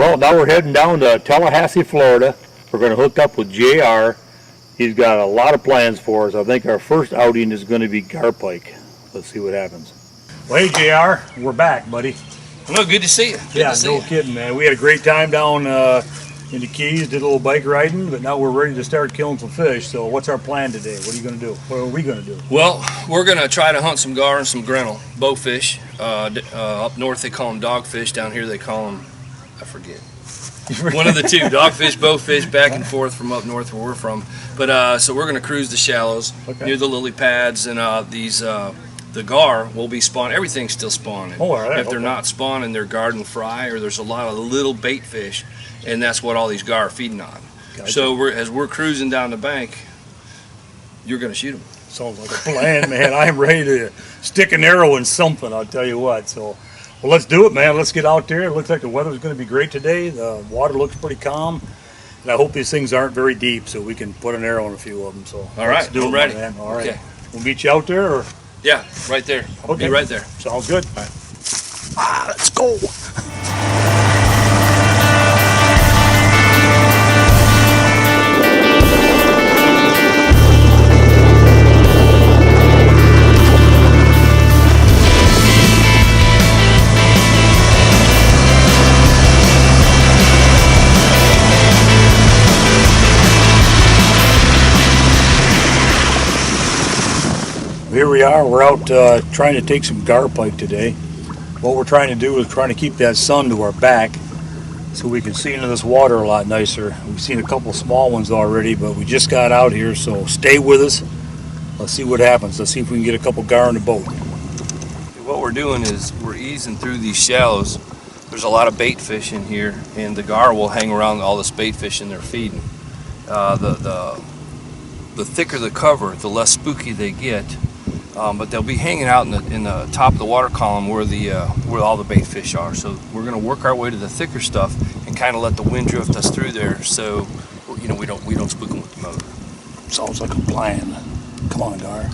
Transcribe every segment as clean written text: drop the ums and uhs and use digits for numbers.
Well, now we're heading down to Tallahassee, Florida. We're going to hook up with JR. He's got a lot of plans for us. I think our first outing is going to be garpike. Let's see what happens. Well, hey, JR, we're back, buddy. Well, good to see you. No kidding, man. We had a great time down in the Keys, did a little bike riding, but now we're ready to start killing some fish. So what's our plan today? What are you going to do? What are we going to do? Well, we're going to try to hunt some gar and some grinnell, bowfish. Up north they call them dogfish. Down here they call them, I forget. One of the two, dogfish, bowfish, back and forth from up north where we're from. But so we're going to cruise the shallows near the lily pads, and the gar will be spawning. Everything's still spawning. Oh, all right. If they're not spawning, they're garden fry, or there's a lot of little bait fish, and that's what all these gar are feeding on. Gotcha. So as we're cruising down the bank, you're going to shoot them. Sounds like a plan, man. I'm ready to stick an arrow in something, I'll tell you what. So, well, let's do it, man. Let's get out there. It looks like the weather's going to be great today. The water looks pretty calm, and I hope these things aren't very deep so we can put an arrow in a few of them. So, all right, I'm ready. Man. All right. Okay. We'll meet you out there, or? Yeah, right there. Okay. Be right there. Sounds good. All right. Let's go. Here we are, we're out trying to take some garpike today. What we're trying to do is trying to keep that sun to our back so we can see into this water a lot nicer. We've seen a couple small ones already, but we just got out here, so stay with us. Let's see what happens. Let's see if we can get a couple gar in the boat. What we're doing is we're easing through these shallows. There's a lot of bait fish in here, and the gar will hang around all this bait fish and they're feeding. The thicker the cover, the less spooky they get. But they'll be hanging out in the top of the water column where all the bait fish are. So we're going to work our way to the thicker stuff and kind of let the wind drift us through there, so we don't spook them with the motor. Sounds like a plan. Come on, gar.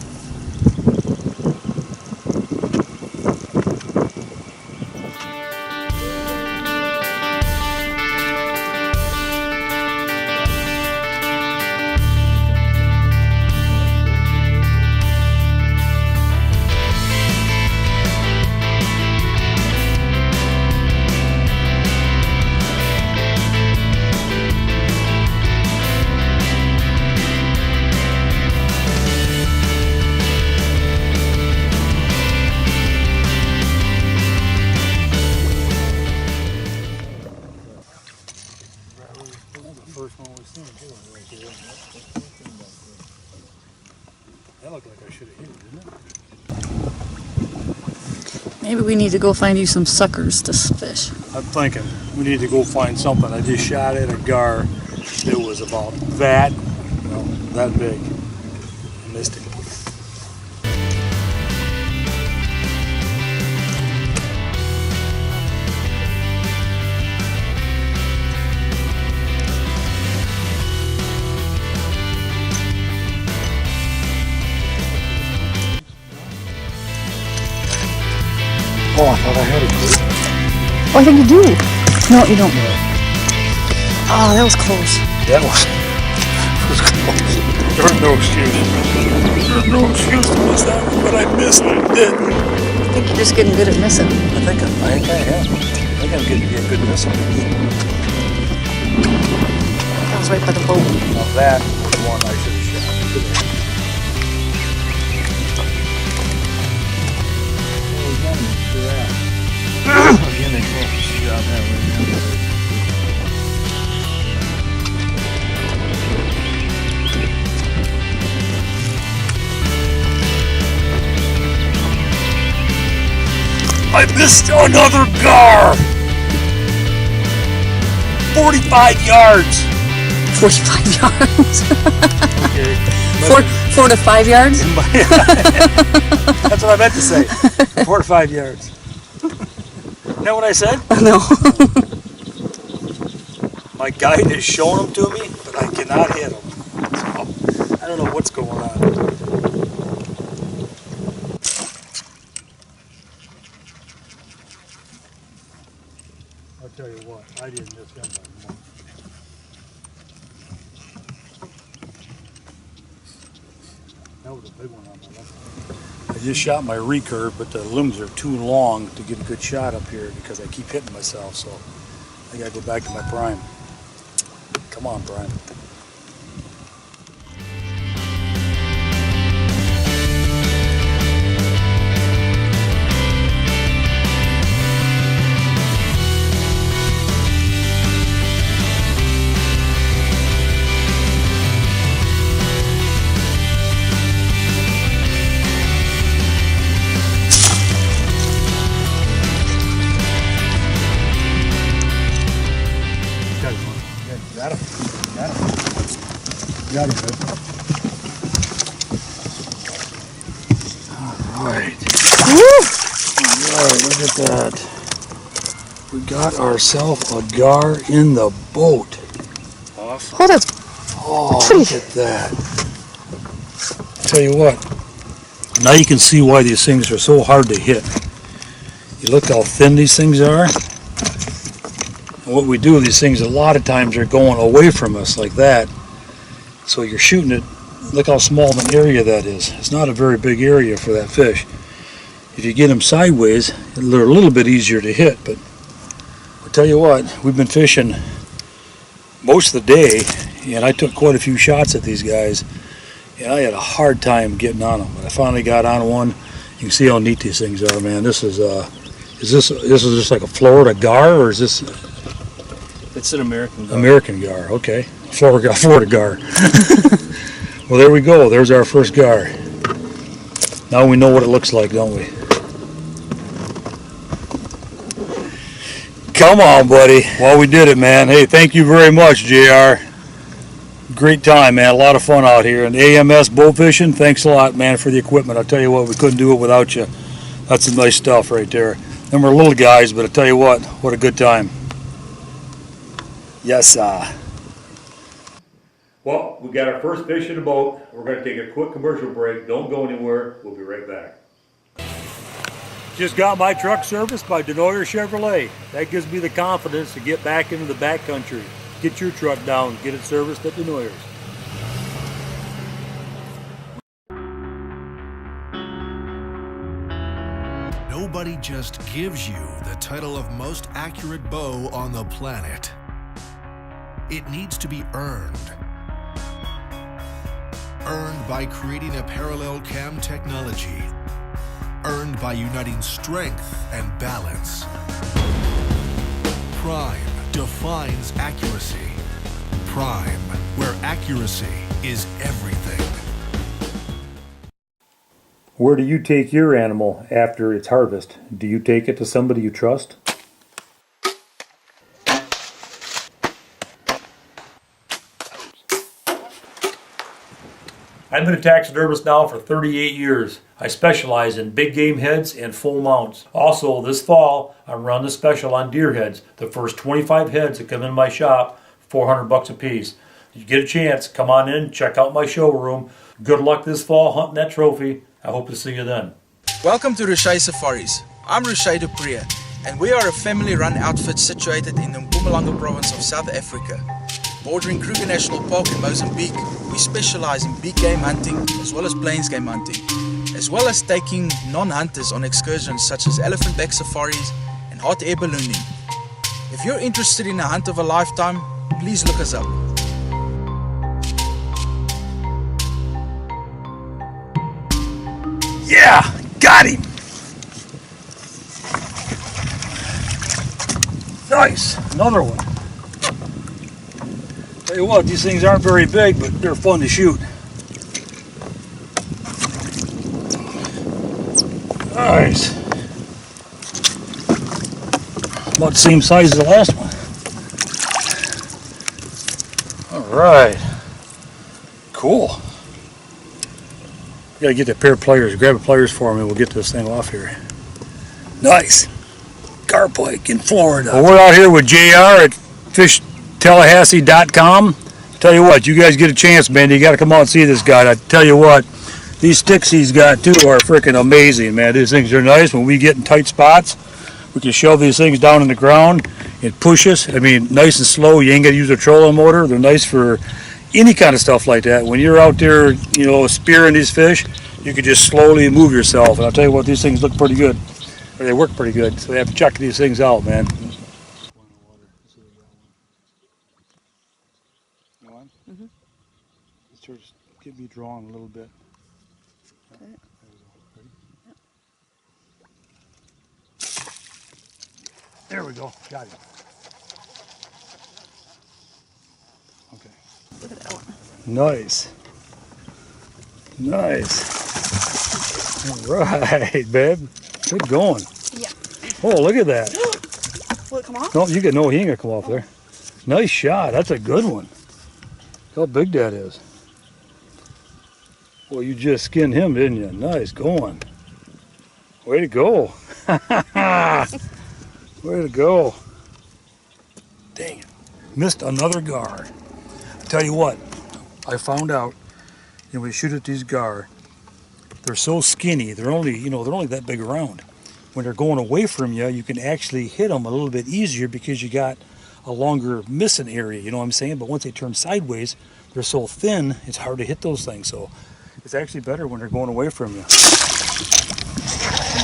That looked like I should have hit it, didn't it? Maybe we need to go find you some suckers to fish. I'm thinking we need to go find something. I just shot at a gar that was about that big. I missed it. Oh, I thought I had it. Oh, I think you do. No, you don't. Oh, that was close. That was close. There's no excuse. There's no excuse to miss that one, but I missed it. Didn't. I think you're just getting good at missing. I think I am. I think I'm getting to be a good misser. That was right by the boat. Now that was one I should have shot. Again, they can't shoot out that way. I missed another gar! 45 yards! 45 yards. Okay. 4 to 5 yards? That's what I meant to say. 4 to 5 yards. Is that what I said? No. My guide is showing them to me, but I cannot hit them. So, I don't know what's going on. I'll tell you what, I I didn't miss him by much. That was a big one on my left. I just shot my recurve, but the limbs are too long to get a good shot up here because I keep hitting myself, so I gotta go back to my prime. Come on, prime. Got him. Got him. Got him, good. Alright. Alright, look at that. We got ourselves a gar in the boat. Awesome. Oh, that's Oh, pretty. look at that. Tell you what, now you can see why these things are so hard to hit. You look how thin these things are. And what we do with these things, a lot of times they're going away from us like that. So you're shooting it, look how small of an area that is. It's not a very big area for that fish. If you get them sideways, they're a little bit easier to hit, but I'll tell you what, we've been fishing most of the day, and I took quite a few shots at these guys, and I had a hard time getting on them. But I finally got on one. You can see how neat these things are, man. This is this just like a Florida gar, or is this It's an American gar. American gar? Okay, Florida gar. Well, there we go. There's our first gar. Now we know what it looks like, don't we? Come on, buddy. Well, we did it, man. Hey, thank you very much, JR. Great time, man. A lot of fun out here. And AMS bow fishing, thanks a lot, man, for the equipment. I'll tell you what, we couldn't do it without you. That's some nice stuff right there. Them are little guys, but I'll tell you what a good time. Yes, sir. Well, we got our first fish in the boat. We're going to take a quick commercial break. Don't go anywhere. We'll be right back. Just got my truck serviced by Denoyer Chevrolet. That gives me the confidence to get back into the backcountry. Get your truck down, get it serviced at Denoyer's. Nobody just gives you the title of most accurate bow on the planet. It needs to be earned. Earned by creating a parallel cam technology. Earned by uniting strength and balance. Prime defines accuracy. Prime, where accuracy is everything. Where do you take your animal after its harvest? Do you take it to somebody you trust? I've been a taxidermist now for 38 years. I specialize in big game heads and full mounts. Also, this fall, I'm running a special on deer heads. The first 25 heads that come in my shop, $400 a piece. If you get a chance, come on in, check out my showroom. Good luck this fall hunting that trophy. I hope to see you then. Welcome to Rushay Safaris. I'm Rushay Dupree, and we are a family-run outfit situated in the Mpumalanga province of South Africa. Bordering Kruger National Park in Mozambique, we specialize in big game hunting as well as plains game hunting, as well as taking non-hunters on excursions such as elephant back safaris and hot air ballooning. If you're interested in a hunt of a lifetime, please look us up. Yeah, got him. Nice, another one. Tell you what, these things aren't very big, but they're fun to shoot. Nice. About the same size as the last one. All right. Cool. Gotta get that pair of pliers. Grab the pliers for me. We'll get this thing off here. Nice. Garpike in Florida. Well, we're out here with JR at FishTallahassee.com. Tell you what, you guys get a chance, man. You got to come out and see this guy. I tell you what, these sticks he's got too are freaking amazing, man. These things are nice. When we get in tight spots, We can shove these things down in the ground and push us. I mean, nice and slow. You ain't got to use a trolling motor. They're nice for any kind of stuff like that. When you're out there, you know, spearing these fish, you can just slowly move yourself. And I'll tell you what, these things look pretty good. Or they work pretty good. So we have to check these things out, man. Mm-hmm. Just get me drawn a little bit. Okay. There we go. Got it. Okay. Look at that one. Nice. Nice. All right, babe. Good going. Yeah. Oh, look at that. Will it come off? No, you get no, he ain't gonna come off there. Nice shot. That's a good one. Look how big that is. Well, you just skinned him, didn't you? Nice going. Way to go. Way to go. Dang it. Missed another gar. I tell you what, I found out, when we shoot at these gar, they're so skinny, they're only that big around. When they're going away from you, you can actually hit them a little bit easier because you got a longer missing area, you know what I'm saying? But once they turn sideways, they're so thin, it's hard to hit those things. So it's actually better when they're going away from you. And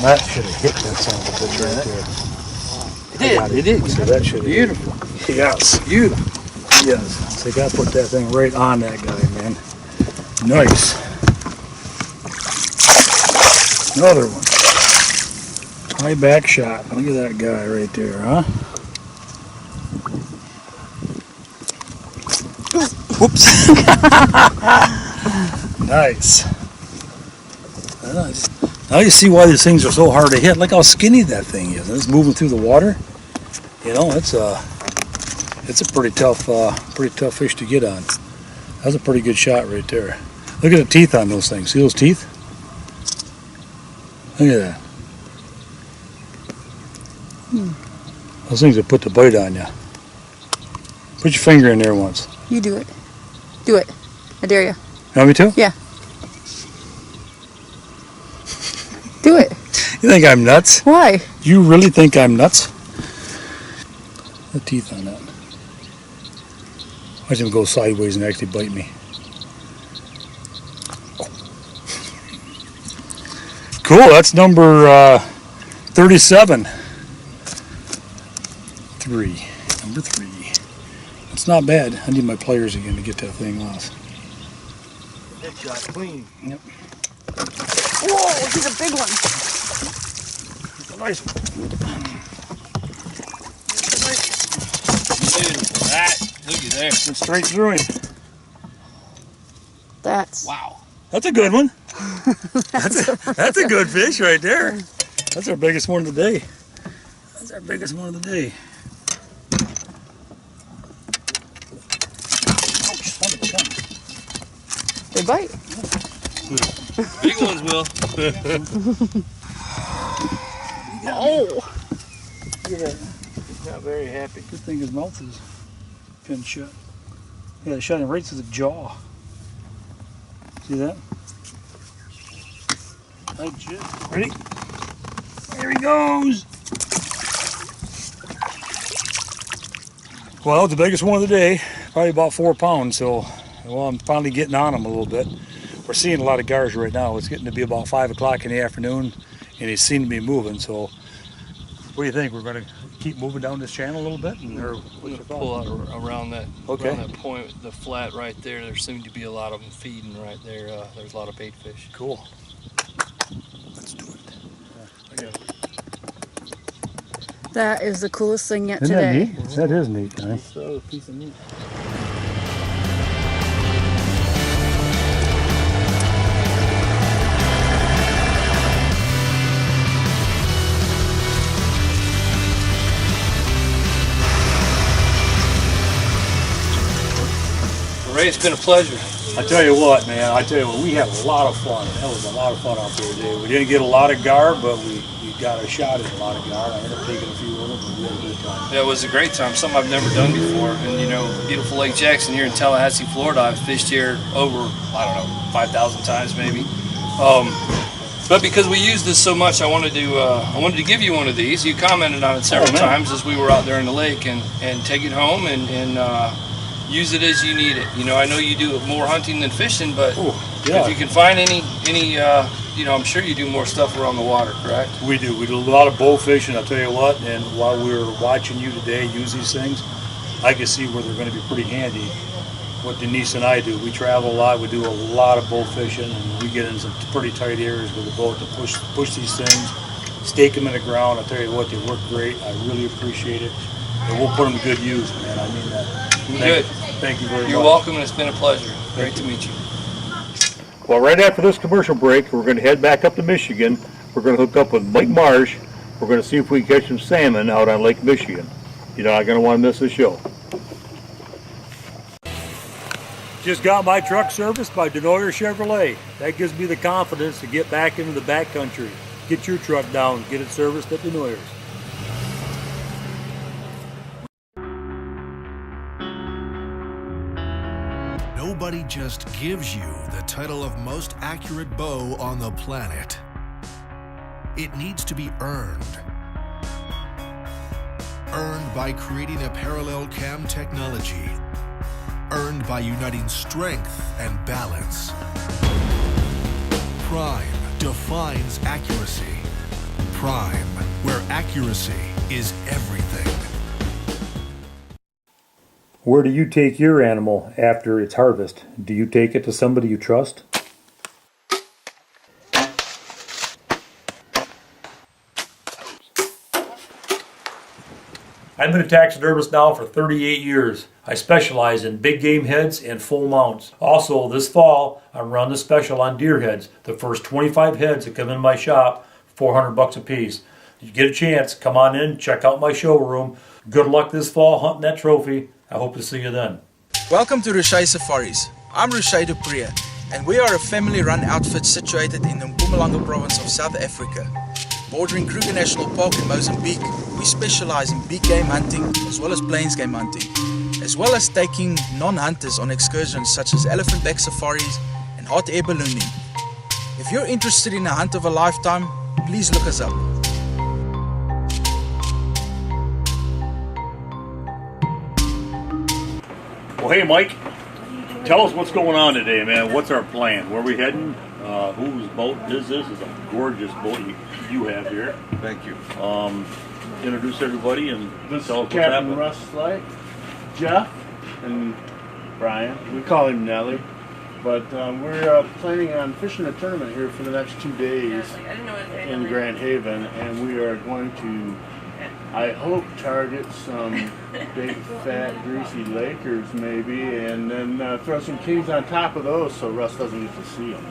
that should have hit that son of a bitch right there. It did. So that should have Beautiful. Yes. Beautiful. Yes. So you gotta put that thing right on that guy, man. Nice. Another one. High back shot. Look at that guy right there, huh? Whoops. Nice. Nice. Now you see why these things are so hard to hit. Look how skinny that thing is. It's moving through the water. You know, it's a pretty tough fish to get on. That's a pretty good shot right there. Look at the teeth on those things. See those teeth? Look at that. Those things that put the bite on you. Put your finger in there once. You do it. Do it. I dare you. You want me to? Yeah. Do it. You think I'm nuts? Why? You really think I'm nuts? The teeth on that. Watch him go sideways and actually bite me. Cool, that's number 37. Number 3. That's not bad. I need my pliers again to get that thing off. That shot clean. Yep. Whoa, he's a big one. It's a nice one. Dude, that, looky there. Went straight through him. That's Wow. That's a good one. That's a good fish right there. That's our biggest one of the day. That's our biggest one of the day. Ouch, son of a gun. they bite. Big ones will. Oh. Look at that. He's not very happy. Good thing his mouth is pinned shut. Yeah, shut him right to the jaw. See that? Ready? There he goes. Well, the biggest one of the day, probably about 4 pounds. So, well, I'm finally getting on him a little bit. We're seeing a lot of gars right now. It's getting to be about 5 o'clock in the afternoon, and he seems to be moving. So, what do you think? We're going to keep moving down this channel a little bit, or what's your Pull thought? out around that, Okay. around that point, the flat right there. There seem to be a lot of them feeding right there. There's a lot of bait fish. Cool. Let's do it. That is the coolest thing yet Isn't that today. neat? That is neat, huh? So a piece of meat. Ray, it's been a pleasure. I tell you what, man. We had a lot of fun. That was a lot of fun out there today. We didn't get a lot of gar, but we got a shot at a lot of gar. I ended up taking a few of them, but we had a good time. Yeah, it was a great time. Something I've never done before. And you know, beautiful Lake Jackson here in Tallahassee, Florida. I've fished here over, I don't know, 5,000 times maybe. But because we use this so much, I wanted to give you one of these. You commented on it several times as we were out there in the lake, and take it home and use it as you need it. You know, I know you do more hunting than fishing, but if you can find any you know, I'm sure you do more stuff around the water, correct? We do. We do a lot of bow fishing, I'll tell you what, and while we were watching you today use these things, I can see where they're going to be pretty handy. What Denise and I do, we travel a lot, we do a lot of bow fishing, and we get in some pretty tight areas with the boat to push these things, stake them in the ground. I'll tell you what, they work great. I really appreciate it, and we'll put them to good use, man. I mean that. Good. Thank you very much. You're welcome, and it's been a pleasure. Great to meet you. Well, right after this commercial break, we're going to head back up to Michigan. We're going to hook up with Mike Marsh. We're going to see if we can catch some salmon out on Lake Michigan. You're not going to want to miss the show. Just got my truck serviced by Denoyer Chevrolet. That gives me the confidence to get back into the backcountry. Get your truck down, get it serviced at Denoyer's. Nobody just gives you the title of most accurate bow on the planet. It needs to be earned. Earned by creating a parallel cam technology. Earned by uniting strength and balance. Prime defines accuracy. Prime, where accuracy is everything. Where do you take your animal after its harvest? Do you take it to somebody you trust? I've been a taxidermist now for 38 years. I specialize in big game heads and full mounts. Also, this fall, I'm running a special on deer heads. The first 25 heads that come in my shop, $400 a piece. If you get a chance, come on in, check out my showroom. Good luck this fall hunting that trophy. I hope to see you then. Welcome to Rushay Safaris. I'm Rushay Dupree, and we are a family-run outfit situated in the Mpumalanga province of South Africa. Bordering Kruger National Park in Mozambique, we specialize in big game hunting as well as plains game hunting, as well as taking non-hunters on excursions such as elephant back safaris and hot air ballooning. If you're interested in a hunt of a lifetime, please look us up. Well, hey, Mike, tell us what's going on today, man. What's our plan? Where are we heading? Whose boat is this? It's a gorgeous boat you have here. Thank you. Introduce everybody and This tell us is what's Captain happening. Russ Light, Jeff, and Brian. We call him Nelly. But we're planning on fishing a tournament here for the next 2 days in Grand Haven, and we are going to, I hope, target some big, fat, greasy Lakers maybe, and then throw some kings on top of those so Russ doesn't get to see them.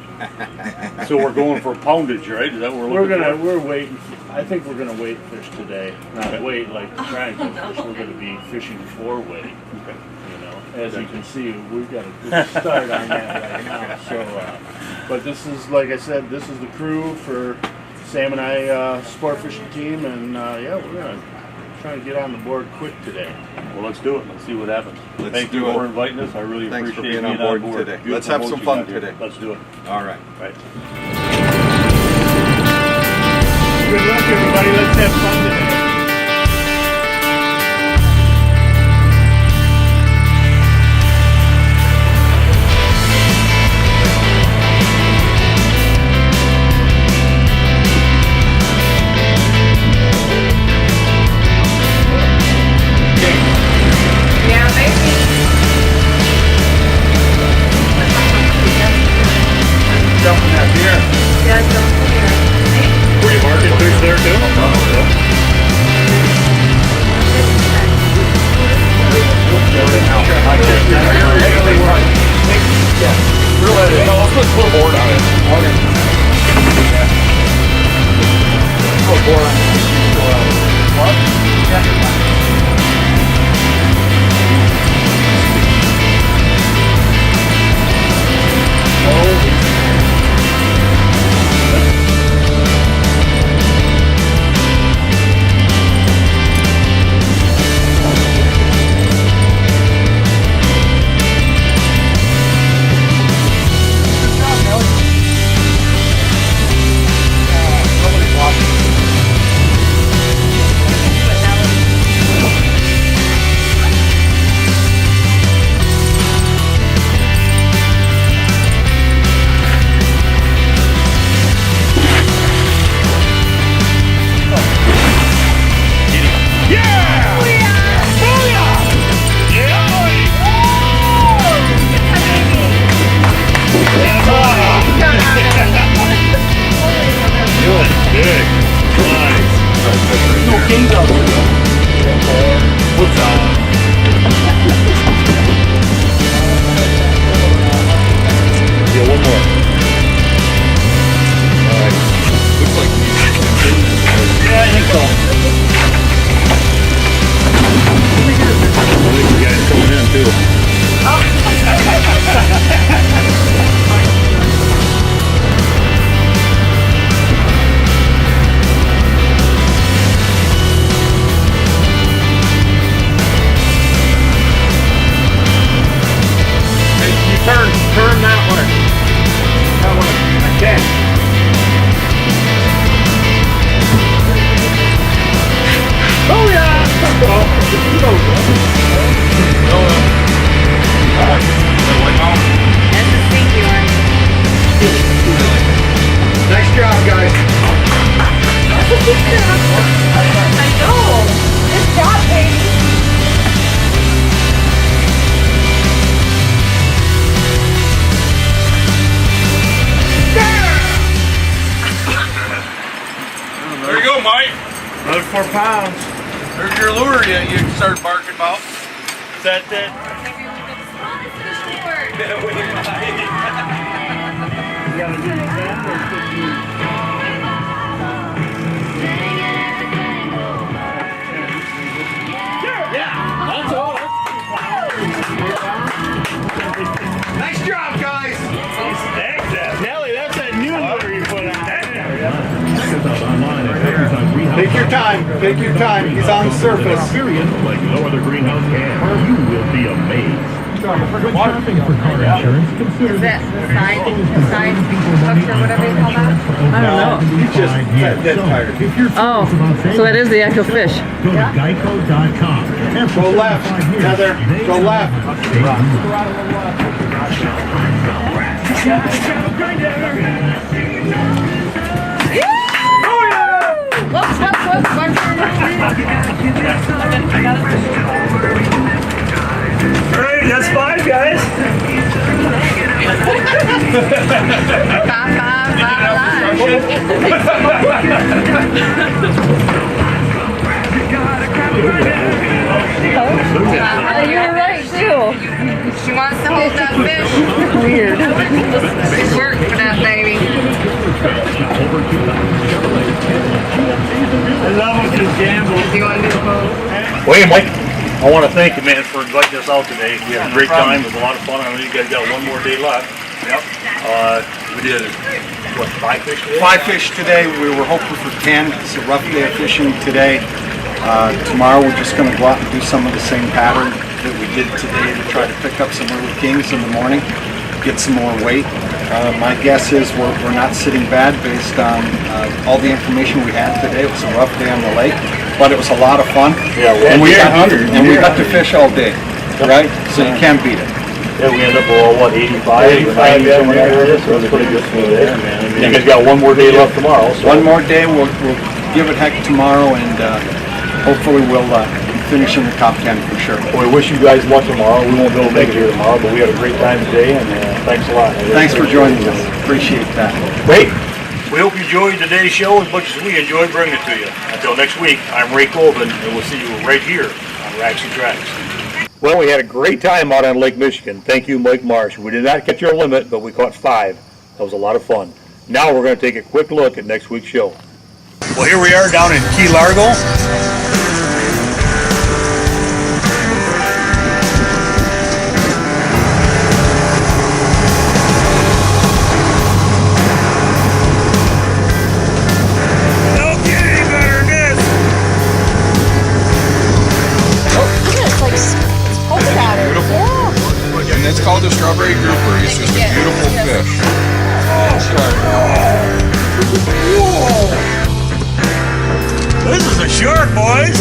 So we're going for poundage, right? Is that what we're looking for? We're waiting. I think we're gonna weight fish today. Not wait like to try and get fish. We're gonna be fishing for weight. Okay. You know, as you can see, we've got a good start on that right now. So, but this is, like I said, this is the crew for Sam and I sport fishing team, and yeah, we're gonna try to get on the board quick today. Well, let's do it. Let's see what happens. Let's Thank you do it. for inviting us. I really Thanks for appreciate being on board today. Beautiful Let's have boat some you fun got here. today. Let's do it. All right. Right. Good luck, everybody. Let's have fun today. Were you marking fish there too? 4 pounds. There's your lure you started barking about. Is that it? You gotta do that or 15? Yeah, that's all. Nice job, guys. Nelly, that's that new lure you put on there. Take your time. Take your time. He's on the surface. Experience like no other greenhouse can. You will be amazed. When shopping for car insurance, consider Is that the side hooks or whatever you call that? I don't know. He's just dead tired. Oh, so that is the actual fish. Go to geico.com. Go left, Heather. Go left. Whoops, whoops, whoops. Alright, that's 5, guys. You were right, too. She wants to hold that fish. Weird. She's working for that baby. I love when you gamble. Do you want to do the pose? Well, hey, Mike, I want to thank you, man, for inviting us out today. We had a great time. It was a lot of fun. I know you guys got 1 more day left. Yep. We did, what, 5 fish today? 5 fish today. We were hoping for 10. It's a rough day of fishing today. Tomorrow we're just going to go out and do some of the same pattern that we did today to try to pick up some little kings in the morning, get some more weight. My guess is we're not sitting bad based on all the information we had today. It was a rough day on the lake, but it was a lot of fun. Yeah, we got to fish all day, right? So you can't beat it. Yeah, we ended up with, what, 85 or 90 somewhere there, so it's pretty good for there, man. You guys got 1 more day left tomorrow. So. 1 more day, we'll give it heck tomorrow, and hopefully we'll finish in the top 10 for sure. We wish you guys luck tomorrow. We won't be able to make it here tomorrow, but we had a great time today, and thanks a lot. Thanks for joining us. Appreciate that. Great. We hope you enjoyed today's show as much as we enjoyed bringing it to you. Until next week, I'm Ray Colvin, and we'll see you right here on Racks and Tracks. Well, we had a great time out on Lake Michigan. Thank you, Mike Marsh. We did not catch our limit, but we caught 5. That was a lot of fun. Now we're going to take a quick look at next week's show. Well, here we are down in Key Largo. And it's called the strawberry grouper. It's just a beautiful fish. This is a shark, boys!